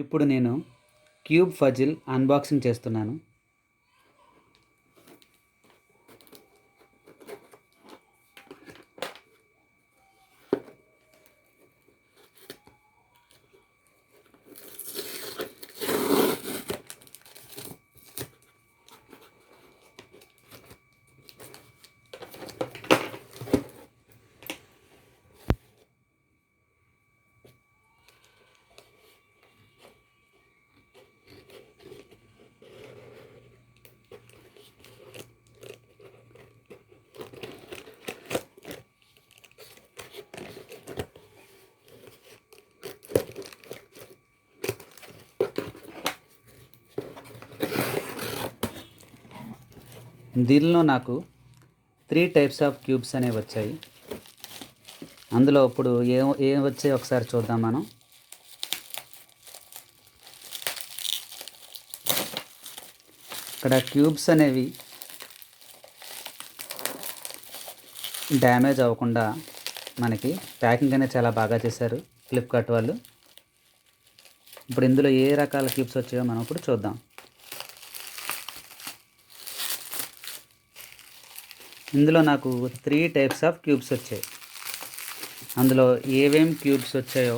ఇప్పుడు నేను cube Fazil unboxing చేస్తున్నాను. దీనిలో నాకు 3 టైప్స్ ఆఫ్ క్యూబ్స్ అనేవి వచ్చాయి. అందులో ఇప్పుడు ఏం వచ్చాయి ఒకసారి చూద్దాం మనం. ఇక్కడ క్యూబ్స్ అనేవి డ్యామేజ్ అవ్వకుండా మనకి ప్యాకింగ్ అనేది చాలా బాగా చేశారు ఫ్లిప్కార్ట్ వాళ్ళు. ఇప్పుడు ఇందులో ఏ రకాల క్యూబ్స్ వచ్చాయో మనం ఇప్పుడు చూద్దాం. ఇందులో నాకు 3 టైప్స్ ఆఫ్ క్యూబ్స్ వచ్చాయి. అందులో ఏవేం క్యూబ్స్ వచ్చాయో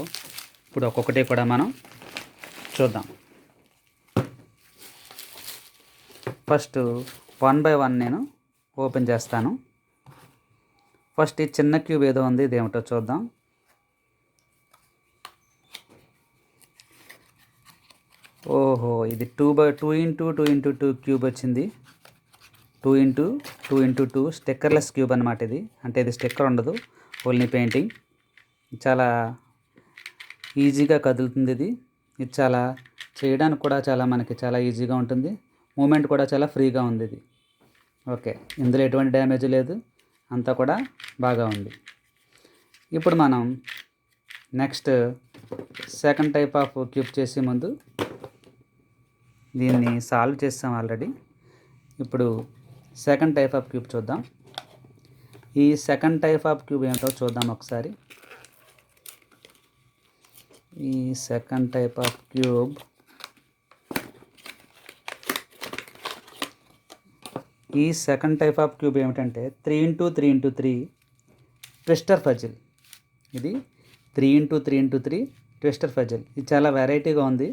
ఇప్పుడు ఒక్కొక్కటి కూడా మనం చూద్దాం. ఫస్ట్ 1 బై 1 నేను ఓపెన్ చేస్తాను. ఫస్ట్ ఈ చిన్న క్యూబ్ ఏదో ఉంది, ఇదేమిటో చూద్దాం. ఓహో, ఇది 2x2 క్యూబ్ వచ్చింది. 2x2 స్టిక్కర్లెస్ క్యూబ్ అనమాట ఇది. అంటే ఇది స్టిక్కర్ ఉండదు, ఓన్లీ పెయింటింగ్. చాలా ఈజీగా కదులుతుంది ఇది. ఇది చాలా చేయడానికి కూడా మనకి చాలా ఈజీగా ఉంటుంది. మూమెంట్ కూడా చాలా ఫ్రీగా ఉంది ఇది. ఓకే, ఇందులో ఎటువంటి డ్యామేజ్ లేదు, అంతా కూడా బాగా ఉంది. ఇప్పుడు మనం next second type of cube చేసే ముందు దీన్ని సాల్వ్ చేస్తాం ఆల్రెడీ. ఇప్పుడు సెకండ్ టైప్ ఆఫ్ క్యూబ్ చూద్దాం. ఈ సెకండ్ టైప్ ఆఫ్ క్యూబ్ ఏమిటో చూద్దాం ఒకసారి. ఈ సెకండ్ టైప్ ఆఫ్ క్యూబ్ ఏమిటంటే 3x3x3 ట్విస్టర్ ఫజిల్. ఇది 3x3x3 ట్విస్టర్ ఫజిల్. ఇది చాలా వెరైటీగా ఉంది,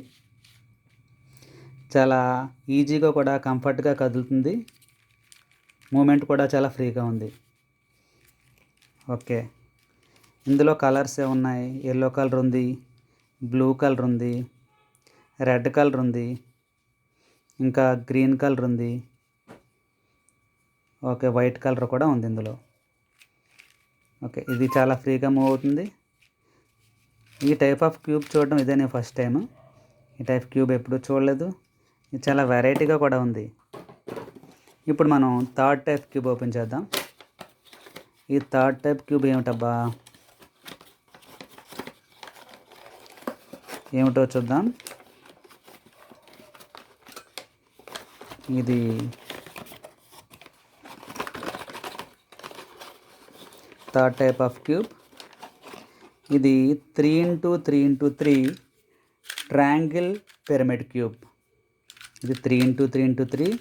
చాలా ఈజీగా కూడా కంఫర్ట్గా కదులుతుంది. మూమెంట్ కూడా చాలా ఫ్రీగా ఉంది. ఓకే, ఇందులో కలర్స్ ఉన్నాయి. ఎల్లో కలర్ ఉంది, బ్లూ కలర్ ఉంది, రెడ్ కలర్ ఉంది, ఇంకా గ్రీన్ కలర్ ఉంది. ఓకే, వైట్ కలర్ కూడా ఉంది ఇందులో. ఓకే, ఇది చాలా ఫ్రీగా మూవ్ అవుతుంది. ఈ టైప్ ఆఫ్ క్యూబ్ చూడడం ఇదే నేను ఫస్ట్ టైం. ఈ టైప్ క్యూబ్ ఎప్పుడూ చూడలేదు. ఇది చాలా వెరైటీగా కూడా ఉంది. ఇప్పుడు మనం థర్డ్ టైప్ క్యూబ్ ఓపెన్ చేద్దాం. ఈ థర్డ్ టైప్ క్యూబ్ ఏమిటబ్బా, ఏమిటో చూద్దాం. ఇది థర్డ్ టైప్ ఆఫ్ క్యూబ్. ఇది 3x3x3 ట్రయాంగిల్ పిరమిడ్ క్యూబ్. ఇది 3x3x3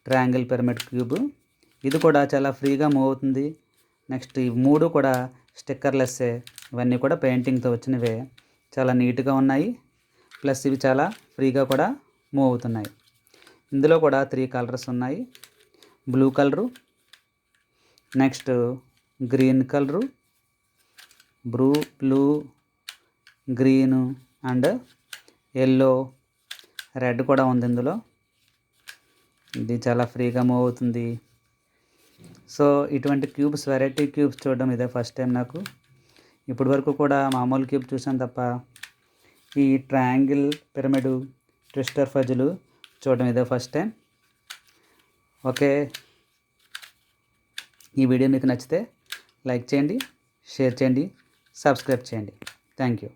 ట్రయాంగిల్ పిరమిడ్ క్యూబ్. ఇది కూడా చాలా ఫ్రీగా మూవ్ అవుతుంది. నెక్స్ట్ ఈ 3 కూడా స్టిక్కర్లెస్సే. ఇవన్నీ కూడా పెయింటింగ్తో వచ్చినవే. చాలా నీట్గా ఉన్నాయి, ప్లస్ ఇవి చాలా ఫ్రీగా కూడా మూవ్ అవుతున్నాయి. ఇందులో కూడా 3 కలర్స్ ఉన్నాయి. Blue colour, next green colour, blue green and yellow, red కూడా ఉంది ఇందులో. ఇది చాలా ఫ్రీగా మూవ్ అవుతుంది. సో ఇటువంటి క్యూబ్స్, వెరైటీ క్యూబ్స్ చూడడం ఇదే ఫస్ట్ టైం నాకు. ఇప్పటి వరకు కూడా మామూలు క్యూబ్ చూసాను తప్ప ఈ ట్రయాంగిల్ పిరమిడ్ ట్విస్టర్ ఫజిల్ చూడడం ఇదే ఫస్ట్ టైం. ఓకే, ఈ వీడియో మీకు నచ్చితే లైక్ చేయండి, షేర్ చేయండి, సబ్స్క్రైబ్ చేయండి. Thank you.